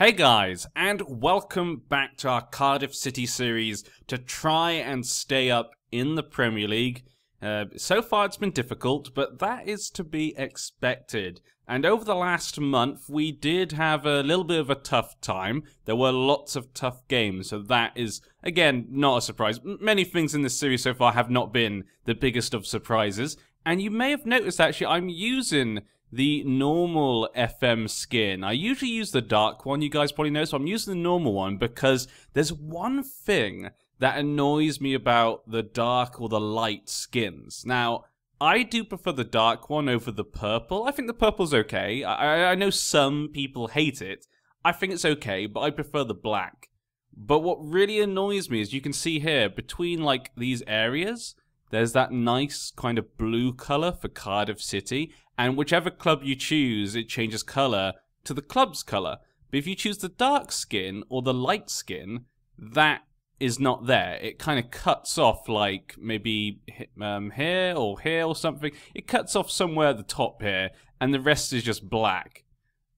Hey guys, and welcome back to our Cardiff City series to try and stay up in the Premier League. So far it's been difficult, but that is to be expected. And over the last month we did have a little bit of a tough time. There were lots of tough games, so that is, again, not a surprise. Many things in this series so far have not been the biggest of surprises. And you may have noticed actually I'm using the normal FM skin. I usually use the dark one, you guys probably know, so I'm using the normal one because there's one thing that annoys me about the dark or the light skins. Now, I do prefer the dark one over the purple. I think the purple's okay. I know some people hate it. I think it's okay, but I prefer the black. But what really annoys me is you can see here, between like these areas, there's that nice kind of blue colour for Cardiff City, and whichever club you choose, it changes colour to the club's colour. But if you choose the dark skin or the light skin, that is not there. It kind of cuts off like maybe here or something. It cuts off somewhere at the top here, and the rest is just black.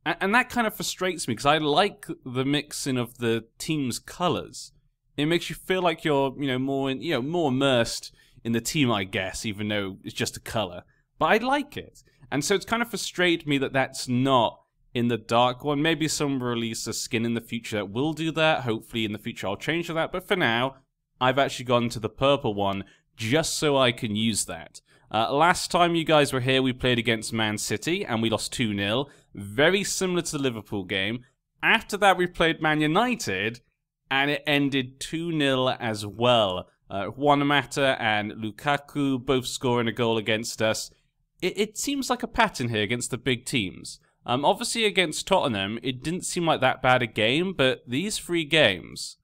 And that kind of frustrates me because I like the mixing of the team's colours. It makes you feel like you're, more immersed in the team, I guess, even though it's just a colour. But I like it. And so it's kind of frustrated me that that's not in the dark one. Maybe someone will release a skin in the future that will do that. Hopefully in the future I'll change to that. But for now, I've actually gone to the purple one just so I can use that. Last time you guys were here, we played against Man City and we lost 2-0. Very similar to the Liverpool game. After that, we played Man United and it ended 2-0 as well. Wanamatta and Lukaku both scoring a goal against us. It seems like a pattern here against the big teams. Obviously against Tottenham, it didn't seem like that bad a game, but these three games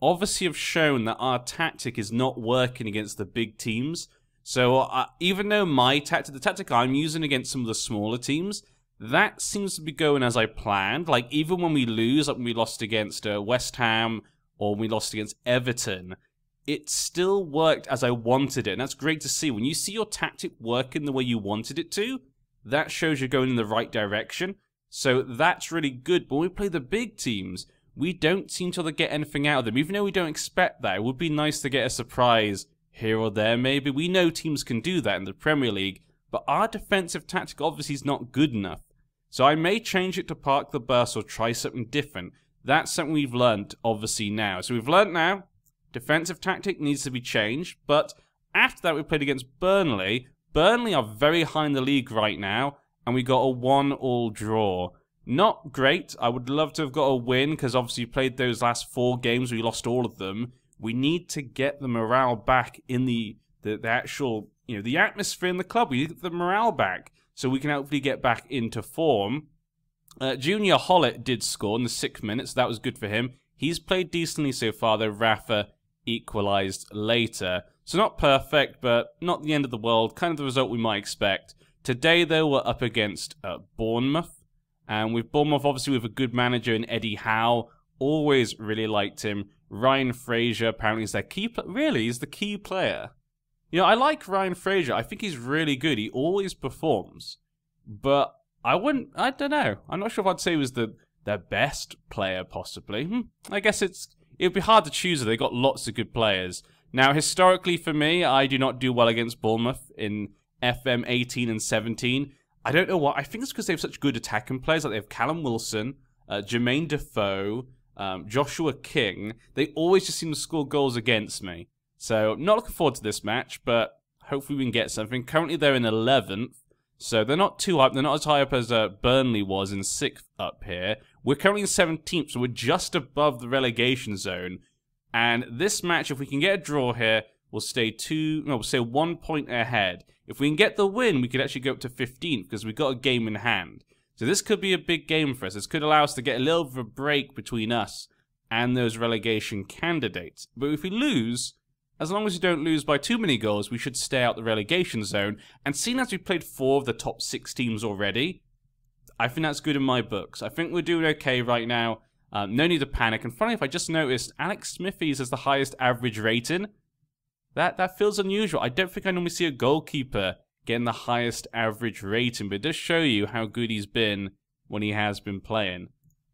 obviously have shown that our tactic is not working against the big teams. So even though my tactic, the tactic I'm using against some of the smaller teams, that seems to be going as I planned. Like even when we lose, like when we lost against West Ham or when we lost against Everton, it still worked as I wanted it, and that's great to see. When you see your tactic working the way you wanted it to, that shows you're going in the right direction, so that's really good. But when we play the big teams, we don't seem to get anything out of them, even though we don't expect that. It would be nice to get a surprise here or there, maybe. We know teams can do that in the Premier League, but our defensive tactic obviously is not good enough. So I may change it to park the bus or try something different. That's something we've learned, obviously, now. So we've learned now, defensive tactic needs to be changed, but after that we played against Burnley. Burnley are very high in the league right now, and we got a 1-1 draw. Not great. I would love to have got a win, because obviously we played those last 4 games, we lost all of them. We need to get the morale back in the actual, the atmosphere in the club. We need to get the morale back, so we can hopefully get back into form. Junior Hollett did score in the 6th minute, so that was good for him. He's played decently so far, though Rafa equalised later. So not perfect, but not the end of the world. Kind of the result we might expect. Today, though, we're up against Bournemouth. And with Bournemouth, obviously, with a good manager in Eddie Howe. Always really liked him. Ryan Fraser apparently is their key player. Really, he's the key player. I like Ryan Fraser. I think he's really good. He always performs. But I don't know. I'm not sure if I'd say he was their best player, possibly. I guess it would be hard to choose. They've got lots of good players. Now, historically for me, I do not do well against Bournemouth in FM 18 and 17. I don't know why. I think it's because they have such good attacking players. Like they have Callum Wilson, Jermaine Defoe, Joshua King. They always just seem to score goals against me. So, not looking forward to this match, but hopefully we can get something. Currently, they're in 11th. So they're not too up. They're not as high up as Burnley was in 6th up here. We're currently in 17th, so we're just above the relegation zone. And this match, if we can get a draw here, we'll stay 1 point ahead. If we can get the win, we could actually go up to 15th because we've got a game in hand. So this could be a big game for us. This could allow us to get a little bit of a break between us and those relegation candidates. But if we lose, as long as we don't lose by too many goals, we should stay out the relegation zone. And seeing as we've played 4 of the top 6 teams already, I think that's good in my books. I think we're doing okay right now. No need to panic. And funny, if I just noticed, Alex Smithies has the highest average rating. That feels unusual. I don't think I normally see a goalkeeper getting the highest average rating, but it does show you how good he's been when he has been playing.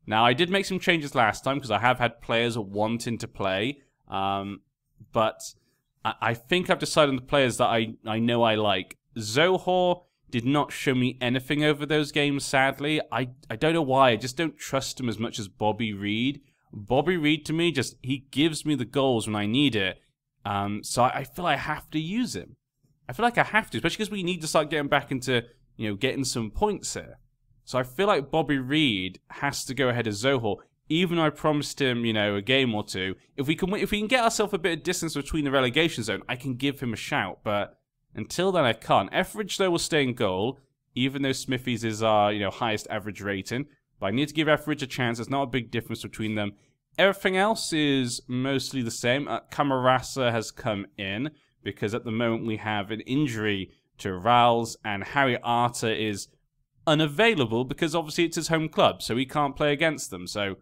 Now, I did make some changes last time because I have had players wanting to play. But I think I've decided on the players that I know I like. Zohor did not show me anything over those games, sadly. I don't know why. I just don't trust him as much as Bobby Reid. Bobby Reid, to me, he gives me the goals when I need it. So I feel I have to use him. I feel like I have to, especially because we need to start getting back into, getting some points here. So I feel like Bobby Reid has to go ahead of Zohor, even though I promised him, a game or two. If we can get ourselves a bit of distance between the relegation zone, I can give him a shout. But until then, I can't. Etheridge, though, will stay in goal, even though Smithies is our, highest average rating. But I need to give Etheridge a chance. There's not a big difference between them. Everything else is mostly the same. Camarasa has come in, because at the moment we have an injury to Rals, and Harry Arter is unavailable because obviously it's his home club, so he can't play against them. So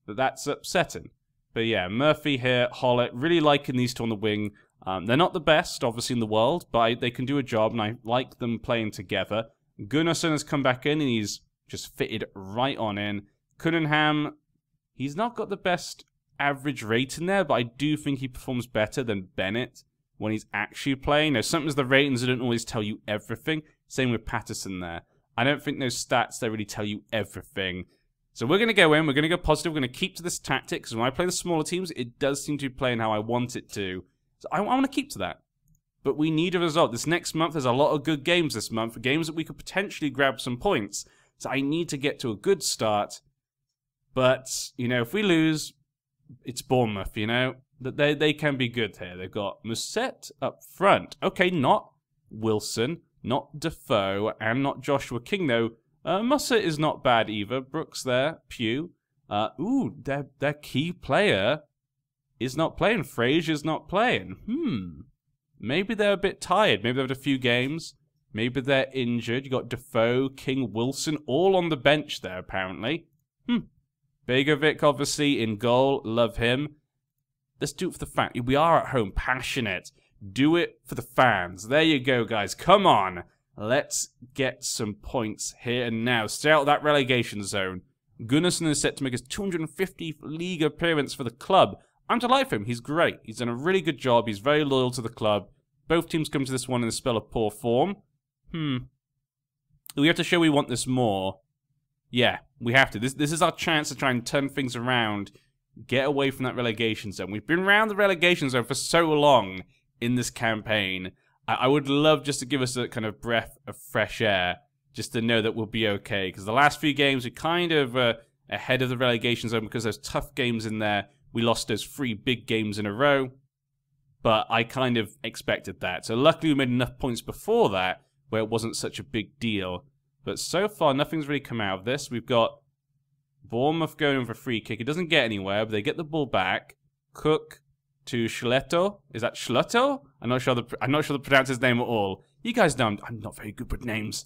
that's upsetting. But yeah, Murphy here, Hollett, really liking these two on the wing. They're not the best, obviously, in the world, but they can do a job, and I like them playing together. Gunnarsson has come back in, and he's just fitted right on in. Cunningham, he's not got the best average rating there, but I do think he performs better than Bennett when he's actually playing. Now, sometimes the ratings don't always tell you everything. Same with Patterson there. I don't think those stats, they really tell you everything. So we're going to go in, we're going to go positive, we're going to keep to this tactic, because when I play the smaller teams, it does seem to be playing how I want it to. So I want to keep to that. But we need a result. This next month, there's a lot of good games this month, games that we could potentially grab some points. So I need to get to a good start. But, if we lose, it's Bournemouth, that they can be good here. They've got Musset up front. Okay, not Wilson, not Defoe, and not Joshua King, though. Musset is not bad either. Brooks there, Pugh. Their key player is not playing. Frazier's not playing. Maybe they're a bit tired. Maybe they've had a few games. Maybe they're injured. You got Defoe, King, Wilson, all on the bench there, apparently. Begovic, obviously, in goal. Love him. Let's do it for the fans. We are at home. Passionate. Do it for the fans. There you go, guys. Come on. Let's get some points here and now. Stay out of that relegation zone. Gunnarsson is set to make his 250th league appearance for the club. I'm delighted for him. He's great. He's done a really good job. He's very loyal to the club. Both teams come to this one in a spell of poor form. We have to show we want this more. Yeah, we have to. This is our chance to try and turn things around. Get away from that relegation zone. We've been around the relegation zone for so long in this campaign. I would love just to give us a kind of breath of fresh air, just to know that we'll be okay. Because the last few games, we kind of ahead of the relegation zone because there's tough games in there. We lost those 3 big games in a row. But I kind of expected that. So luckily we made enough points before that where it wasn't such a big deal. But so far, nothing's really come out of this. We've got Bournemouth going in for a free kick. It doesn't get anywhere, but they get the ball back. Cook to Schletto. Is that Schletto? I'm not sure to pronounce his name at all. You guys know I'm not very good with names.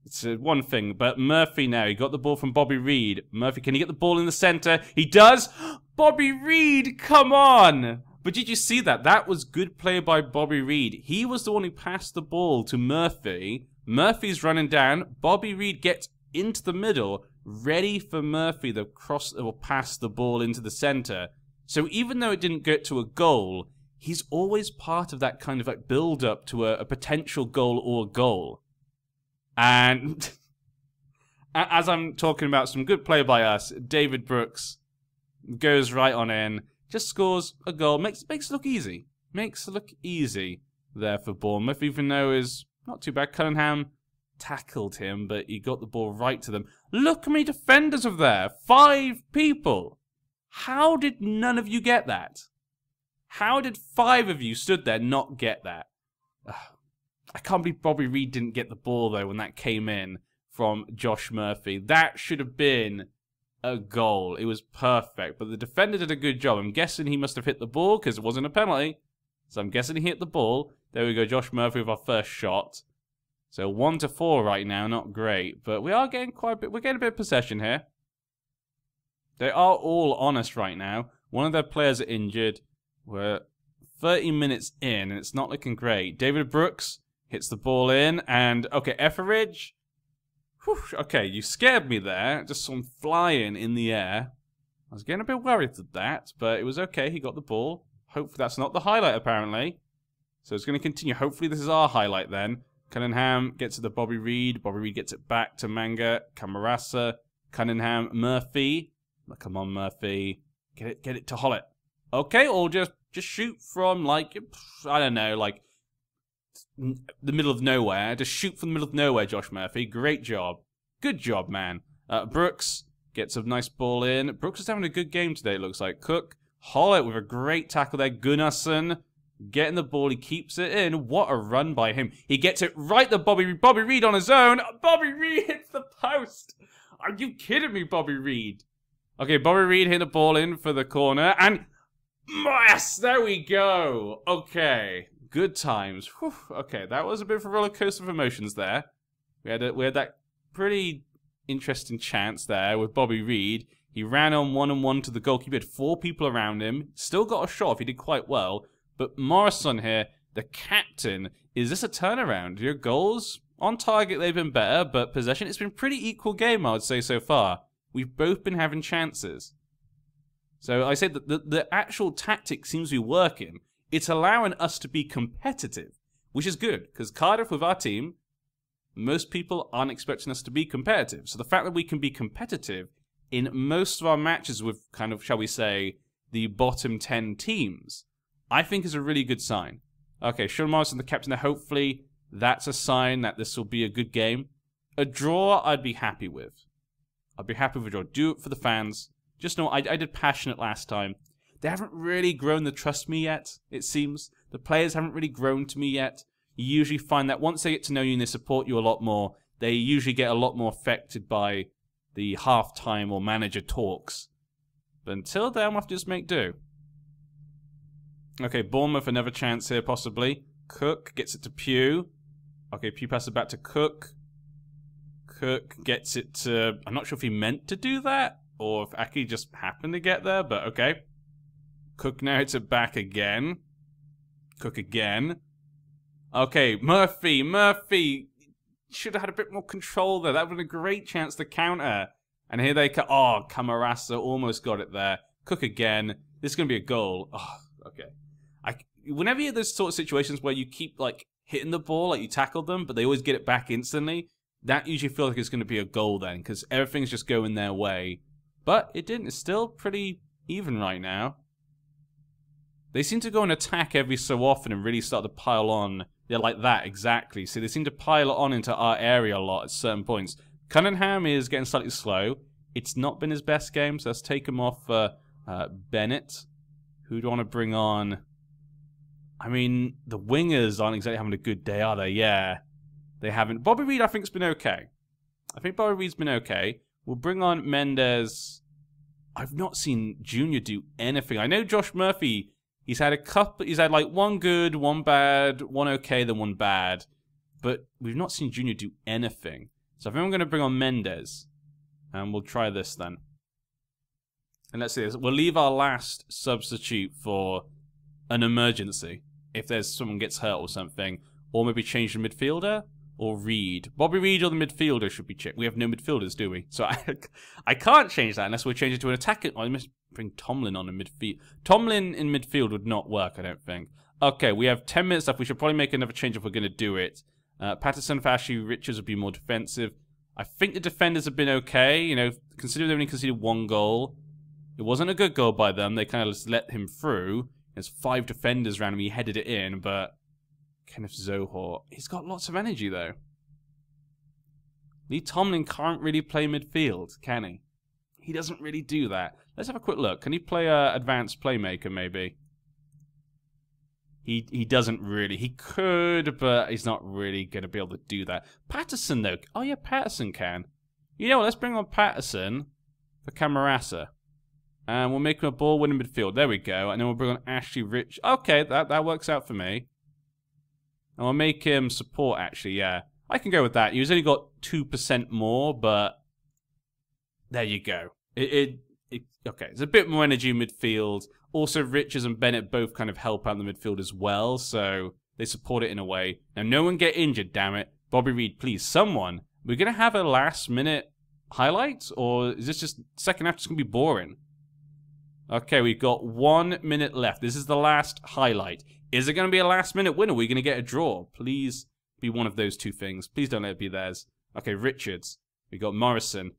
It's one thing. But Murphy now. He got the ball from Bobby Reid. Murphy, can he get the ball in the centre? He does! Bobby Reid, come on! But did you see that? That was good play by Bobby Reid. He was the one who passed the ball to Murphy. Murphy's running down. Bobby Reid gets into the middle, ready for Murphy to cross or pass the ball into the centre. So even though it didn't get to a goal, he's always part of that kind of like build-up to a potential goal or goal. And as I'm talking about some good play by us, David Brooks goes right on in, just scores a goal, makes it look easy. Makes it look easy there for Bournemouth, even though it's not too bad. Cunningham tackled him, but he got the ball right to them. Look how many defenders are there. 5 people. How did none of you get that? How did 5 of you stood there not get that? I can't believe Bobby Reid didn't get the ball, though, when that came in from Josh Murphy. That should have been a goal. It was perfect, but the defender did a good job. I'm guessing he must have hit the ball because it wasn't a penalty. So I'm guessing he hit the ball. There we go, Josh Murphy with our first shot. So 1-4 right now, not great, but we are getting quite a bit. We're getting a bit of possession here. They are all honest right now. One of their players are injured. We're 30 minutes in, and it's not looking great. David Brooks hits the ball in, and okay, Etheridge Whew, okay, you scared me there. Just saw him flying in the air. I was getting a bit worried at that, but it was okay. He got the ball. Hopefully that's not the highlight, apparently. So it's going to continue. Hopefully this is our highlight then. Cunningham gets it to Bobby Reed. Bobby Reed gets it back to Manga. Camarasa. Cunningham. Murphy. Come on, Murphy. Get it to Hollett. Okay, or just shoot from, like, I don't know, like, the middle of nowhere. Just shoot from the middle of nowhere, Josh Murphy. Great job. Good job, man. Brooks gets a nice ball in. Brooks is having a good game today, it looks like. Cook. Hollett with a great tackle there. Gunnarsson getting the ball. He keeps it in. What a run by him. He gets it right to Bobby Reed. Bobby Reed on his own. Bobby Reed hits the post. Are you kidding me, Bobby Reed? Okay, Bobby Reed hit the ball in for the corner. And yes, there we go. Okay, good times. Whew. Okay, that was a bit of a roller coaster of emotions there. We had that pretty interesting chance there with Bobby Reed. He ran on one-on-one to the goalkeeper. He had 4 people around him. Still got a shot off. He did quite well. But Morrison here, the captain, is this a turnaround? Your goals on target, they've been better, but possession, it's been pretty equal game, I would say, so far. We've both been having chances. So I said that the actual tactic seems to be working. It's allowing us to be competitive, which is good, because Cardiff, with our team, most people aren't expecting us to be competitive. So the fact that we can be competitive in most of our matches with kind of, shall we say, the bottom 10 teams, I think is a really good sign. Okay, Sean Morrison, the captain there, hopefully that's a sign that this will be a good game. A draw, I'd be happy with. I'd be happy with a draw. Do it for the fans. Just know, I did passionate last time. They haven't really grown to trust me yet, it seems. The players haven't really grown to me yet. You usually find that once they get to know you and they support you a lot more, they usually get a lot more affected by the half-time or manager talks. But until then, we'll have to just make do. Okay, Bournemouth, another chance here, possibly. Cook gets it to Pugh. Okay, Pugh passes it back to Cook. Cook gets it to... I'm not sure if he meant to do that, or if Aki just happened to get there, but okay. Cook now hits it back again. Cook again. Okay, Murphy should have had a bit more control there. That would have been a great chance to counter. And here they come. Oh, Camarasa almost got it there. Cook again. This is going to be a goal. Oh, okay. Whenever you have those sort of situations where you keep, like, hitting the ball, like you tackle them, but they always get it back instantly, that usually feels like it's going to be a goal then, because everything's just going their way. But it didn't. It's still pretty even right now. They seem to go and attack every so often and really start to pile on. They're like that, exactly. So they seem to pile on into our area a lot at certain points. Cunningham is getting slightly slow. It's not been his best game, so let's take him off Bennett. Who do I want to bring on? I mean, the wingers aren't exactly having a good day, are they? Yeah, they haven't. Bobby Reed, I think, has been okay. I think Bobby Reed's been okay. We'll bring on Mendes. I've not seen Junior do anything. I know Josh Murphy, he's had a couple. He's had like one good, one bad, one okay, then one bad. But we've not seen Junior do anything. So I think I'm going to bring on Mendes. And we'll try this then. And let's see this. We'll leave our last substitute for an emergency. If there's someone gets hurt or something. Or maybe change the midfielder. Or Reed. Bobby Reed or the midfielder should be checked. We have no midfielders, do we? So I can't change that unless we change it to an attacker. I must bring Tomlin on in midfield. Tomlin in midfield would not work, I don't think. Okay, we have 10 minutes left. We should probably make another change if we're going to do it. Patterson for Ashley Richards would be more defensive. I think the defenders have been okay. You know, considering they only conceded 1 goal. It wasn't a good goal by them. They kind of just let him through. There's 5 defenders around him. He headed it in, but Kenneth Zohor, he's got lots of energy, though. Lee Tomlin can't really play midfield, can he? He doesn't really do that. Let's have a quick look. Can he play advanced playmaker, maybe? He doesn't really. He could, but he's not really going to be able to do that. Patterson, though. Oh, yeah, Patterson can. You know what? Let's bring on Patterson for Camarasa. And we'll make him a ball-winning midfield. There we go. And then we'll bring on Ashley Rich. Okay, that works out for me. And we'll make him support, actually, yeah. I can go with that. He's only got 2% more, but there you go. Okay, it's a bit more energy in midfield. Also, Richards and Bennett both kind of help out in the midfield as well, so they support it in a way. Now, no one get injured, damn it. Bobby Reed, please, someone. We're going to have a last-minute highlight, or is this just second half just going to be boring? Okay, we've got 1 minute left. This is the last highlight. Is it going to be a last-minute win, or are we going to get a draw? Please be one of those two things. Please don't let it be theirs. Okay, Richards. We got Morrison.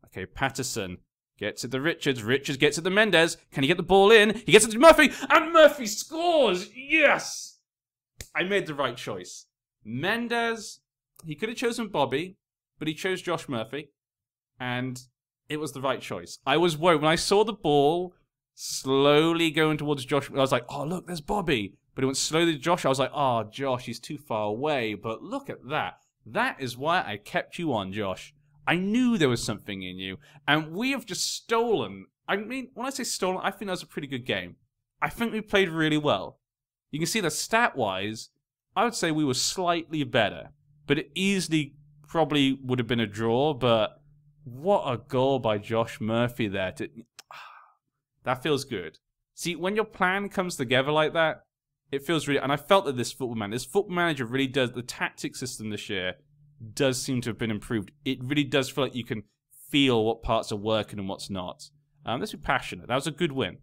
Okay, Patterson gets it to Richards. Richards gets it to Mendes. Can he get the ball in? He gets it to Murphy, and Murphy scores! Yes! I made the right choice. Mendes, he could have chosen Bobby, but he chose Josh Murphy, and it was the right choice. I was worried when I saw the ball slowly going towards Josh. I was like, oh, look, there's Bobby. But it went slowly to Josh. I was like, oh, Josh, he's too far away. But look at that. That is why I kept you on, Josh. I knew there was something in you. And we have just stolen. I mean, when I say stolen, I think that was a pretty good game. I think we played really well. You can see that stat-wise, I would say we were slightly better. But it easily probably would have been a draw. But what a goal by Josh Murphy there. That feels good. See, when your plan comes together like that, it feels really... And I felt that this football manager really does... The tactic system this year does seem to have been improved. It really does feel like you can feel what parts are working and what's not. Let's be passionate. That was a good win.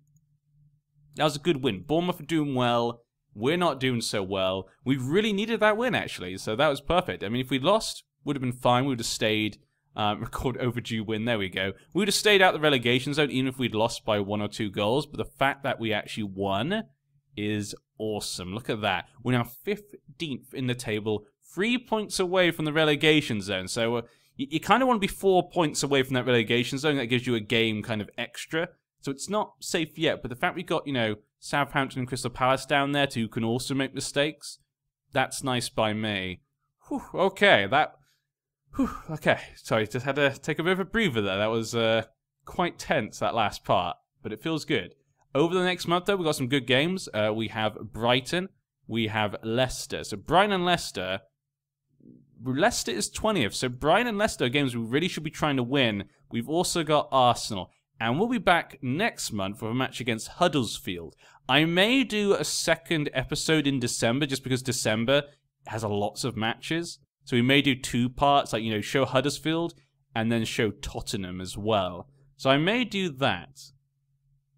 That was a good win. Bournemouth are doing well. We're not doing so well. We really needed that win, actually. So that was perfect. I mean, if we'd lost, would have been fine. We would have stayed... record overdue win. There we go. We would have stayed out the relegation zone even if we'd lost by 1 or 2 goals. But the fact that we actually won is awesome. Look at that. We're now 15th in the table, 3 points away from the relegation zone. So you kind of want to be 4 points away from that relegation zone. That gives you a game kind of extra. So it's not safe yet. But the fact we got, you know, Southampton and Crystal Palace down there who can also make mistakes, that's nice by me. Whew, okay, okay, sorry, just had to take a bit of a breather there. That was quite tense, that last part, but it feels good. Over the next month, though, we've got some good games. We have Brighton, we have Leicester. So Brighton and Leicester is 20th, so Brighton and Leicester are games we really should be trying to win. We've also got Arsenal, and we'll be back next month for a match against Huddersfield. I may do a second episode in December, just because December has lots of matches. So we may do 2 parts, like, you know, show Huddersfield and then show Tottenham as well. So I may do that.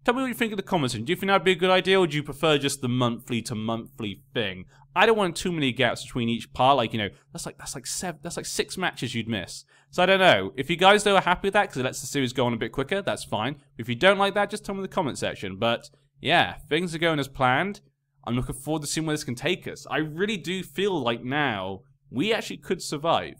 Tell me what you think in the comments. Do you think that would be a good idea, or do you prefer just the monthly to monthly thing? I don't want too many gaps between each part. Like, you know, that's like 6 matches you'd miss. So I don't know. If you guys though are happy with that, because it lets the series go on a bit quicker, that's fine. If you don't like that, just tell me in the comment section. But yeah, things are going as planned. I'm looking forward to seeing where this can take us. I really do feel like now we actually could survive.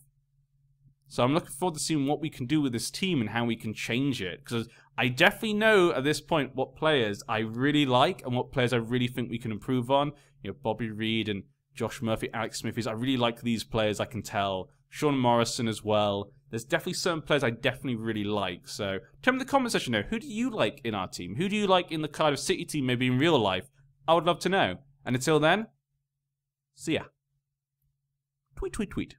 So I'm looking forward to seeing what we can do with this team and how we can change it. Because I definitely know at this point what players I really like and what players I really think we can improve on. You know, Bobby Reed and Josh Murphy, Alex Smithies. I really like these players, I can tell. Sean Morrison as well. There's definitely certain players I definitely really like. So tell me in the comment section now, who do you like in our team? Who do you like in the Cardiff City team, maybe in real life? I would love to know. And until then, see ya. Tweet, tweet, tweet.